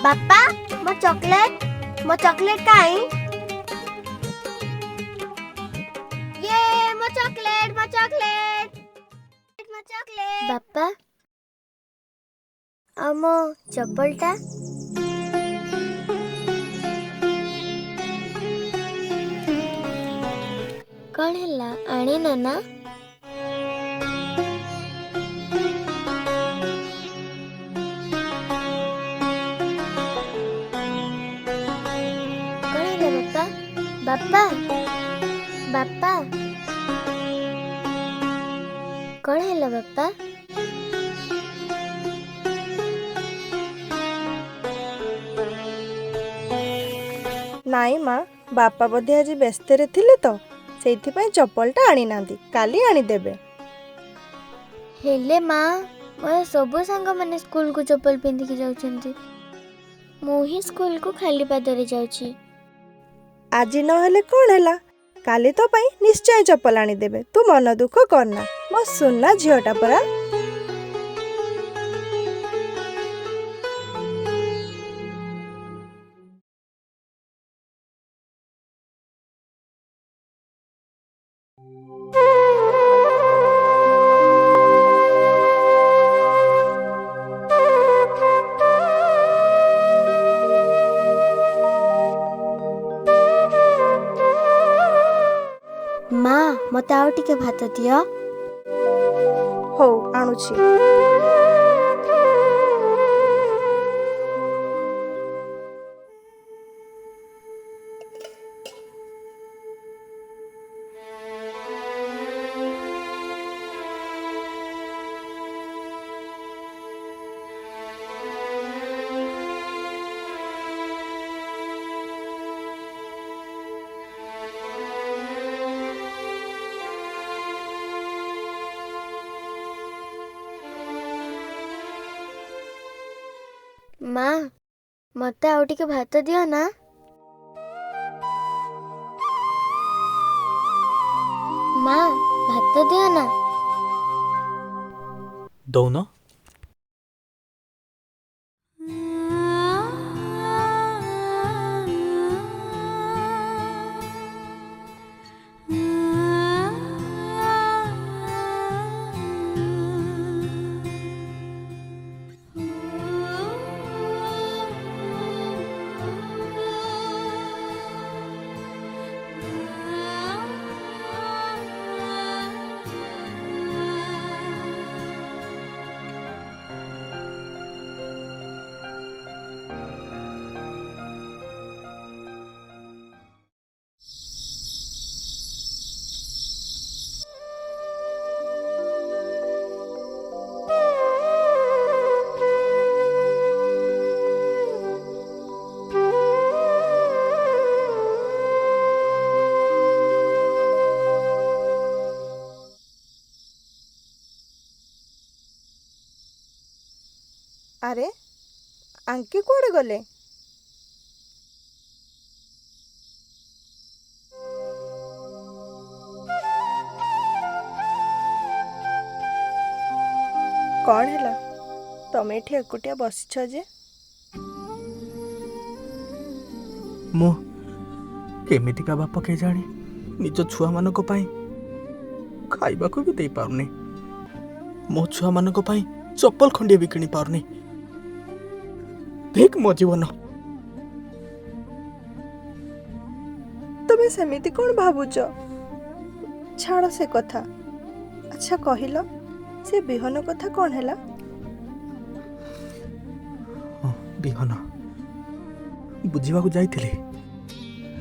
ବାପା ମୋ ଚॉकलेट କାଇଁ? ये ମୋ ଚॉकलेट ବାପା ଆଉ ମୋ ଚପଲଟା କଣ ହେଲା ଆଣିନ ନା? କଣ ହେଲା ବାପା ବାପା କଣ ହେଲା ବାପା? ନାଇଁ ମା, ବାପା ବୋଧେ ଆଜି ବ୍ୟସ୍ତରେ ଥିଲେ ତ ସେଇଥିପାଇଁ ଚପଲଟା ଆଣିନାହାନ୍ତି, କାଲି ଆଣିଦେବେ। ହେଲେ ମା, ମୋର ସବୁ ସାଙ୍ଗମାନେ ସ୍କୁଲକୁ ଚପଲ ପିନ୍ଧିକି ଯାଉଛନ୍ତି, ମୁଁ ହିଁ ସ୍କୁଲକୁ ଖାଲି ପାଦରେ ଯାଉଛି। ଆଜି ନହେଲେ କଣ ହେଲା, କାଲି ତୋ ପାଇଁ ନିଶ୍ଚୟ ଚପଲ ଆଣିଦେବେ। ତୁ ମନ ଦୁଃଖ କରନା, ମୋ ସୁନା ଝିଅଟା ପରା। ମା, ମତେ ଆଉ ଟିକେ ଭାତ ଦିଅ। ହଉ ଆଣୁଛି। ମା, ମତେ ଆଉ ଟିକେ ଭାତ ଦିଅ ନା। ମା, ଭାତ ଦିଅ ନା। ଦଉନ। ଆରେ ଆଙ୍କି କୁଆଡ଼େ ଗଲେ? କଣ ହେଲା, ତମେ ଏଠି ଏକୁଟିଆ ବସିଛ ଯେ? ମୁଁ କେମିତିକା ବାପ କେଜାଣି, ନିଜ ଛୁଆମାନଙ୍କ ପାଇଁ ଖାଇବାକୁ ବି ଦେଇପାରୁନି, ମୋ ଛୁଆମାନଙ୍କ ପାଇଁ ଚପଲ ଖଣ୍ଡିଏ ବି କିଣି ପାରୁନି। ଠିକ୍ ମୋ ଜୀବନ। ତମେ ସେମିତି କଣ ଭାବୁଛ? ଛାଡ଼ ସେ କଥା। ଆଚ୍ଛା କହିଲ, ସେ ବିହନ କଥା କଣ ହେଲା? ବିହନ ବୁଝିବାକୁ ଯାଇଥିଲି,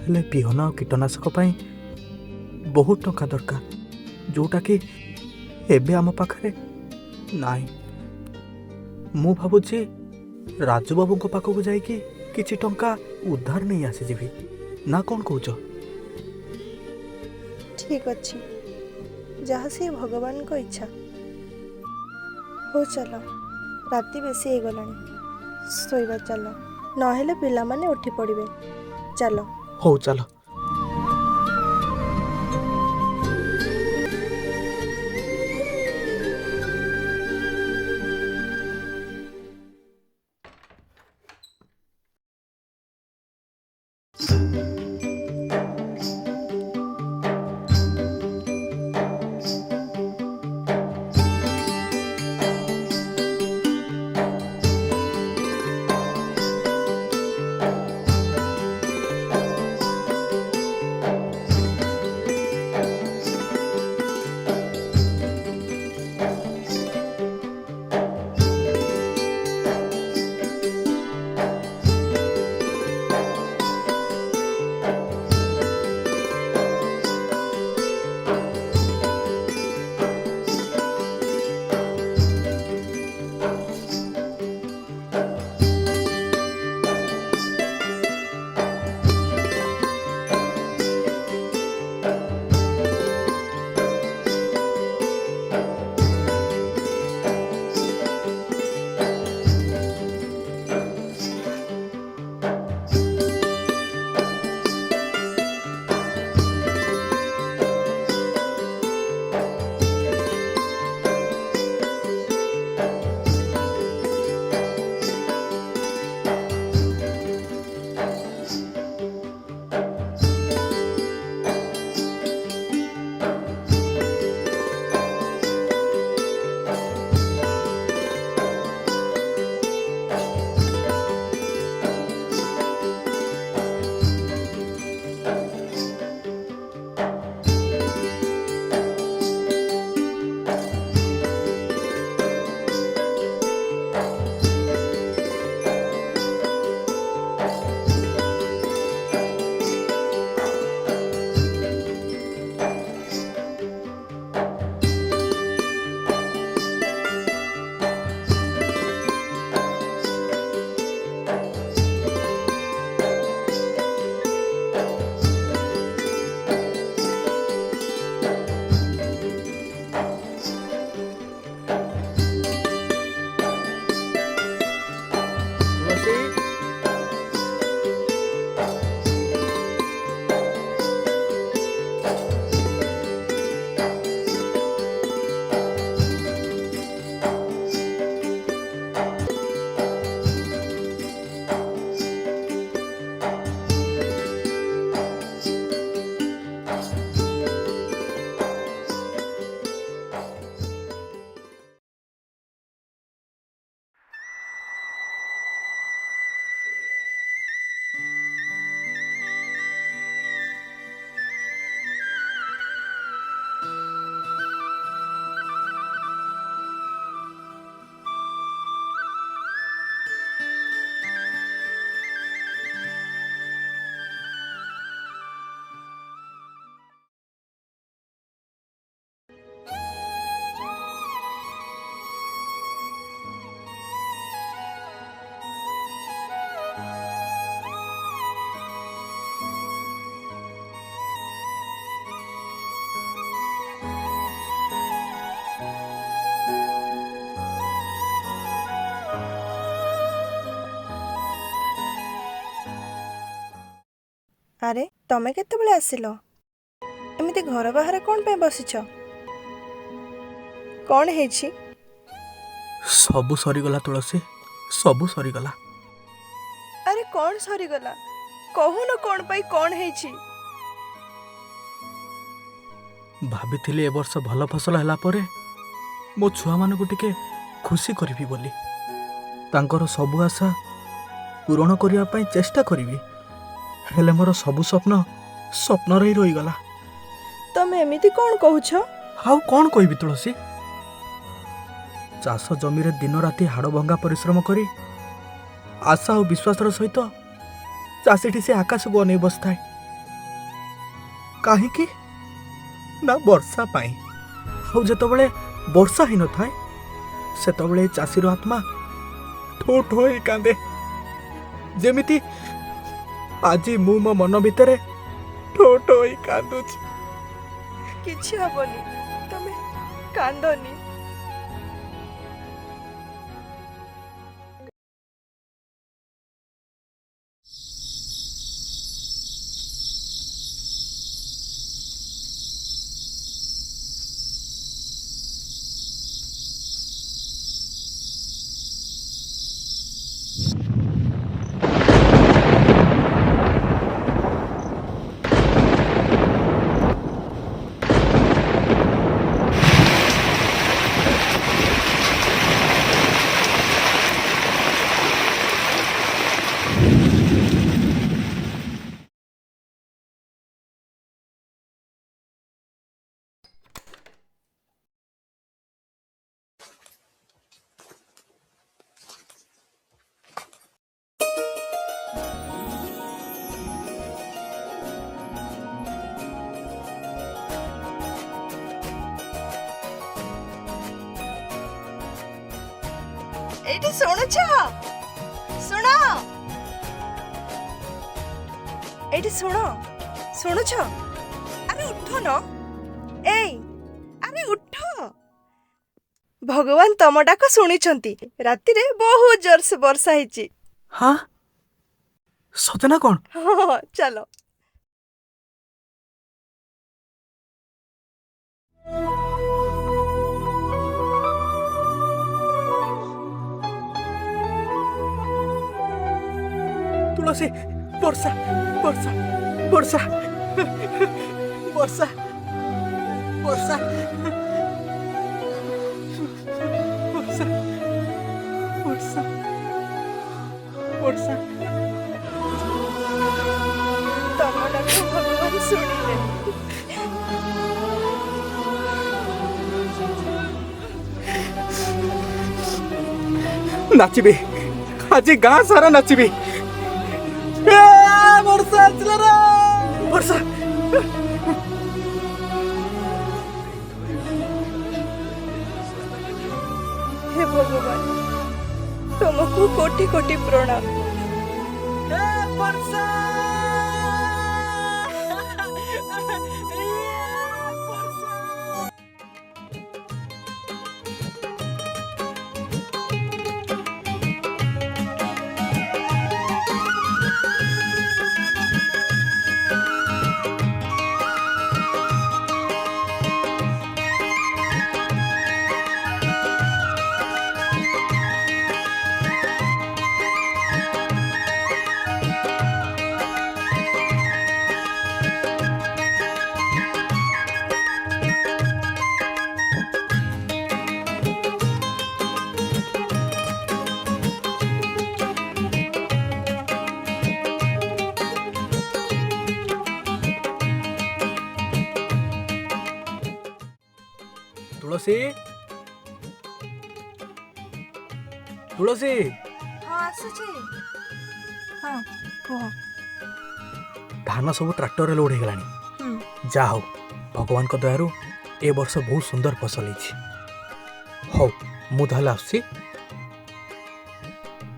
ହେଲେ ବିହନ ଆଉ କୀଟନାଶକ ପାଇଁ ବହୁତ ଟଙ୍କା ଦରକାର, ଯୋଉଟାକି ଏବେ ଆମ ପାଖରେ ନାହିଁ। ମୁଁ ଭାବୁଛି ରାଜୁବାବୁଙ୍କ ପାଖକୁ ଯାଇକି କିଛି ଟଙ୍କା ଉଦ୍ଧାର ନେଇ ଆସିଯିବି, ନା କଣ କହୁଛ? ଠିକ୍ ଅଛି, ଯାହା ସେ ଭଗବାନଙ୍କ ଇଚ୍ଛା। ହଉ ଚାଲ, ରାତି ବେଶୀ ହେଇଗଲାଣି, ଶୋଇବା ଚାଲ, ନହେଲେ ପିଲାମାନେ ଉଠି ପଡ଼ିବେ। ଚାଲ। ହଉ ଚାଲ। ତୁଳସୀ ଆରେ ତମେ କେତେବେଳେ ଆସିଲ? ଏମିତି ଘର ବାହାରେ କ'ଣ ପାଇଁ ବସିଛ? କ'ଣ ହେଇଛି? ସବୁ ସରିଗଲା ତୁଳସୀ, ସବୁ ସରିଗଲା। ଆରେ କ'ଣ ସରିଗଲା? କହୁନ କ'ଣ ପାଇଁ, କ'ଣ ହେଇଛି? ଭାବିଥିଲି ଏ ବର୍ଷ ଭଲ ଫସଲ ହେଲା ପରେ ମୋ ଛୁଆମାନଙ୍କୁ ଟିକେ ଖୁସି କରିବି ବୋଲି, ତାଙ୍କର ସବୁ ଆଶା ପୂରଣ କରିବା ପାଇଁ ଚେଷ୍ଟା କରିବି। ହେଲେ ମୋର ସବୁ ସ୍ୱପ୍ନରେ ହିଁ ରହିଗଲା। ତମେ ଏମିତି କ'ଣ କହୁଛ? ଆଉ କ'ଣ କହିବି ତୁଳସୀ? ଚାଷ ଜମିରେ ଦିନ ରାତି ହାଡ଼ ଭଙ୍ଗା ପରିଶ୍ରମ କରି ଆଶା ଓ ବିଶ୍ୱାସର ସହିତ ଚାଷୀଟି ସେ ଆକାଶକୁ ଅନେଇ ବସିଥାଏ। କାହିଁକି ନା ବର୍ଷା ପାଇଁ। ଆଉ ଯେତେବେଳେ ବର୍ଷା ହେଇନଥାଏ ସେତେବେଳେ ଚାଷୀର ଆତ୍ମା ଠୋ ଠୋ ହେଇ କାନ୍ଦେ। ଯେମିତି ଆଜି ମୁଁ ମୋ ମନ ଭିତରେ ଠୋ ଠୋ ହେଇ କାନ୍ଦୁଛି। କିଛି ହବନି, ତମେ କାନ୍ଦନି। ଏଇଠି ଶୁଣୁଛ? ଶୁଣ, ଏଇଠି ଶୁଣୁଛ? ଆରେ ଉଠ ନ, ଏଇ ଆରେ ଉଠ। ଭଗବାନ ତମ ଡାକ ଶୁଣିଛନ୍ତି। ରାତିରେ ବହୁତ ଜୋରସେ ବର୍ଷା ହେଇଛି। ହଁ ସତେ ନା କ'ଣ? ହଁ, ଚାଲ। ତୁଳସୀ, ବର୍ଷା ବର୍ଷା ବର୍ଷା ବର୍ଷା ବର୍ଷା ବର୍ଷା ବର୍ଷା ବର୍ଷା। ତମ ଡାକ ଭଗବାନ ଶୁଣିଲେ। ନାଚିବି ଆଜି ଗାଁ ସାରା ନାଚିବି। ବର୍ଷା ଆସିଲା ରେ ବର୍ଷା। ହେ ଭଗବାନ, ତୁମକୁ କୋଟି କୋଟି ପ୍ରଣାମ। ବର୍ଷା ତୁଳସୀ ତୁଳସୀ ହଁ, ଆସୁଛି। ହଁ, କୁହ। ଧାନ ସବୁ ଟ୍ରାକ୍ଟରରେ ଲୋଡ୍ ହେଇଗଲାଣି। ଯାହା ହଉ, ଭଗବାନଙ୍କ ଦୟାରୁ ଏ ବର୍ଷ ବହୁତ ସୁନ୍ଦର ଫସଲ ହେଇଛି। ହଉ, ମୁଁ ତାହେଲେ ଆସୁଛି।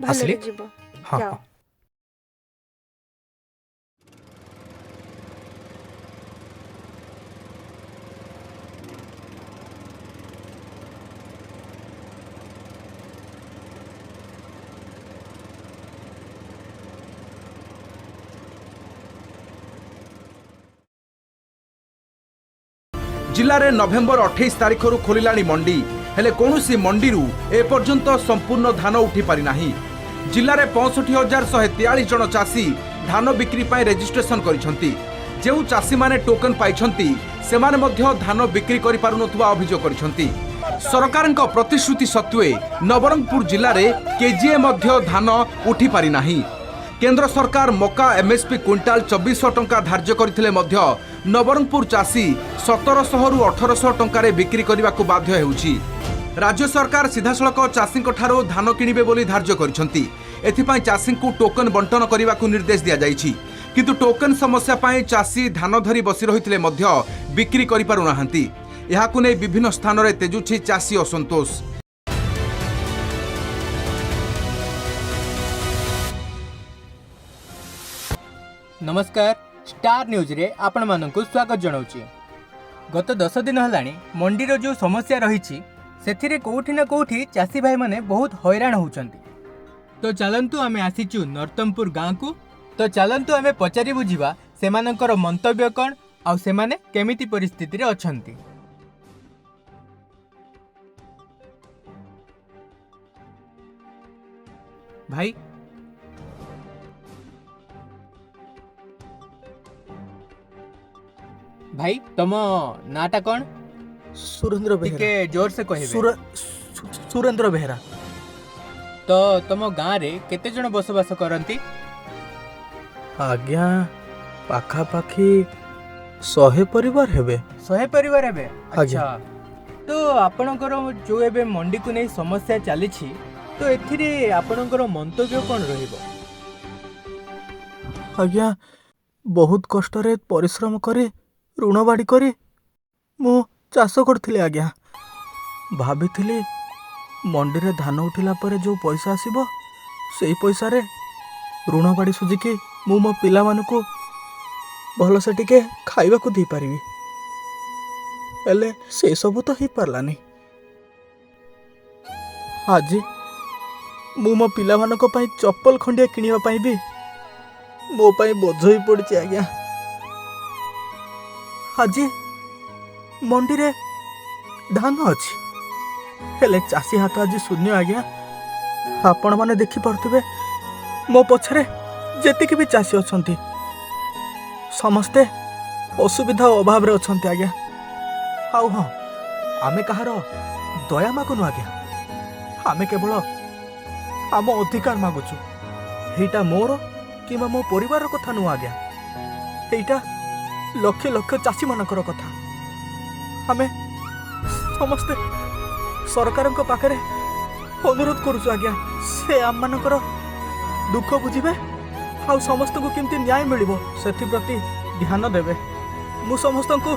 ଭଲରେ ଆସିଲି? ଯିବ। ହଁ ଯାଅ। ହଁ। जिले में नवेम्बर 28 तारिखर खोलिलाणी मंडी हेले कौनसी मंडीरू एपर्यंत संपूर्ण धान उठी पारि नाही। जिले में 65,143 जन चाषी धान बिक्री पर रेजिस्ट्रेशन करिसेंती। जेउ चाषी माने टोकन पाइछंती सेमाने मध्य धान बिक्री करि पारुनथुवा अभियोग करिसेंती। सरकारक प्रतिश्रुति सत्वे नवरंगपुर जिले में केजीए मध्य धान उठी पारि नाही। केंद्र सरकार मका एमएसपी क्विंटाल 2400 टंका धार्य करथिले मध्य नवरंगपुर चाषी 1700 रु 1800 टंकारे बिक्री करने बाध्य हेउछि। राज्य सरकार सीधासलख चाषी ठारो धान किणिबे बोली धार्य करिसेंती। एथिपाई चाषी को टोकन बंटन करने को निर्देश दिया जाइछि। किंतु टोकन समस्या पाई चाषी धान धरी बसी रहिथिले मध्य बिक्री करि पारु नाहांती। एहाकु नै विभिन्न स्थान रे तेजुछि चाषी असंतोष। नमस्कार, स्टार न्यूज रे आपण मानकु स्वागत जनाउछि। गत 10 दिन हलाणी मंडीर जो समस्या रही सेथिरे कोठी ना कोठी चाषी भाई माने बहुत हैरान होउछंती। तो चलंतु आमे आसीचु नर्तमपुर गाँ को। तो चलंतु आमे पचारि बुझिबा सेमानकर मंतव्य कोन आ सेमाने केमिति परिस्थिति रे अछंती। भाई भाई तम नाटा कौन? सुरेंद्र टिके बेहेरा। जोर से कहिबे। सुरेंद्र बेहेरा। तो तम गाँ रे केते जण बसवास करंती? आज्ञा पाखा पाखी 100 परिवार हेबे। 100 परिवार हेबे। आज्ञा। अच्छा, तो आपणकर जो एबे मंडी को नै समस्या चली तो एथिरे आपणकर मंतव्य कोन रहिबो? आज्ञा बहुत कष्ट रे परिश्रम करे ऋण बाड़ी करे मु चाष करथिले। आज्ञा भाबिथिले ମଣ୍ଡିରେ ଧାନ ଉଠିଲା ପରେ ଯେଉଁ ପଇସା ଆସିବ ସେଇ ପଇସାରେ ଋଣ ବାଡ଼ି ସୁଝିକି ମୁଁ ମୋ ପିଲାମାନଙ୍କୁ ଭଲସେ ଟିକେ ଖାଇବାକୁ ଦେଇପାରିବି। ହେଲେ ସେସବୁ ତ ହେଇପାରିଲାନି। ଆଜି ମୁଁ ମୋ ପିଲାମାନଙ୍କ ପାଇଁ ଚପଲ ଖଣ୍ଡିଏ କିଣିବା ପାଇଁ ବି ମୋ ପାଇଁ ବୋଝ ହୋଇ ପଡ଼ିଛି ଆଜ୍ଞା। ଆଜି ମଣ୍ଡିରେ ଧାନ ଅଛି, ହେଲେ ଚାଷୀ ହାତ ଆଜି ଶୂନ୍ୟ ଆଜ୍ଞା। ଆପଣମାନେ ଦେଖିପାରୁଥିବେ ମୋ ପଛରେ ଯେତିକି ବି ଚାଷୀ ଅଛନ୍ତି ସମସ୍ତେ ଅସୁବିଧା ଓ ଅଭାବରେ ଅଛନ୍ତି ଆଜ୍ଞା। ଆଉ ହଁ, ଆମେ କାହାର ଦୟା ମାଗୁନୁ ଆଜ୍ଞା, ଆମେ କେବଳ ଆମ ଅଧିକାର ମାଗୁଛୁ। ଏଇଟା ମୋର କିମ୍ବା ମୋ ପରିବାରର କଥା ନୁହଁ ଆଜ୍ଞା, ଏଇଟା ଲକ୍ଷ ଲକ୍ଷ ଚାଷୀମାନଙ୍କର କଥା। ଆମେ ସମସ୍ତେ ସରକାରଙ୍କ ପାଖରେ ଅନୁରୋଧ କରୁଛୁ ଆଜ୍ଞା, ସେ ଆମମାନଙ୍କର ଦୁଃଖ ବୁଝିବେ ଆଉ ସମସ୍ତଙ୍କୁ କେମିତି ନ୍ୟାୟ ମିଳିବ ସେଥିପ୍ରତି ଧ୍ୟାନ ଦେବେ। ମୁଁ ସମସ୍ତଙ୍କୁ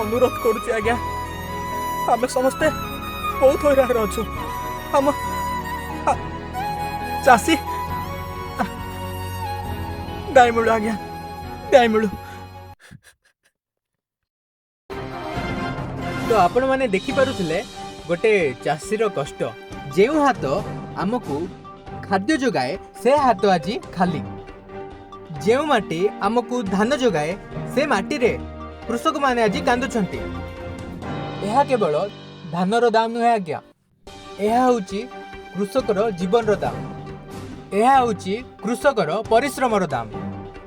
ଅନୁରୋଧ କରୁଛି ଆଜ୍ଞା। ଆମେ ସମସ୍ତେ ବହୁତ ହଇରାଣରେ ଅଛୁ। ଆମ ଚାଷୀ ନ୍ୟାୟ ମିଳୁ ଆଜ୍ଞା, ନ୍ୟାୟ ମିଳୁ। ତ ଆପଣମାନେ ଦେଖିପାରୁଥିଲେ ଗୋଟେ ଚାଷୀର କଷ୍ଟ। ଯେଉଁ ହାତ ଆମକୁ ଖାଦ୍ୟ ଯୋଗାଏ ସେ ହାତ ଆଜି ଖାଲି। ଯେଉଁ ମାଟି ଆମକୁ ଧାନ ଯୋଗାଏ ସେ ମାଟିରେ କୃଷକମାନେ ଆଜି କାନ୍ଦୁଛନ୍ତି। ଏହା କେବଳ ଧାନର ଦାମ ନୁହେଁ ଆଜ୍ଞା, ଏହା ହେଉଛି କୃଷକର ଜୀବନର ଦାମ, ଏହା ହେଉଛି କୃଷକର ପରିଶ୍ରମର ଦାମ।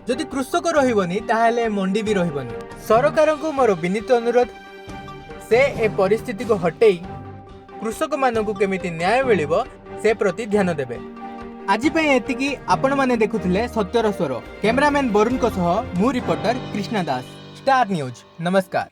ଯଦି କୃଷକ ରହିବନି ତାହେଲେ ମଣ୍ଡି ବି ରହିବନି। ସରକାରଙ୍କୁ ମୋର ବିନୀତ ଅନୁରୋଧ, ସେ ଏ ପରିସ୍ଥିତିକୁ ହଟେଇ କୃଷକମାନଙ୍କୁ କେମିତି ନ୍ୟାୟ ମିଳିବ ସେ ପ୍ରତି ଧ୍ୟାନ ଦେବେ। ଆଜି ପାଇଁ ଏତିକି। ଆପଣମାନେ ଦେଖୁଥିଲେ ସତ୍ୟର ସ୍ୱର। କ୍ୟାମେରାମ୍ୟାନ୍ ବରୁଣଙ୍କ ସହ ମୁଁ reporter Krishna Das, star news. ନମସ୍କାର।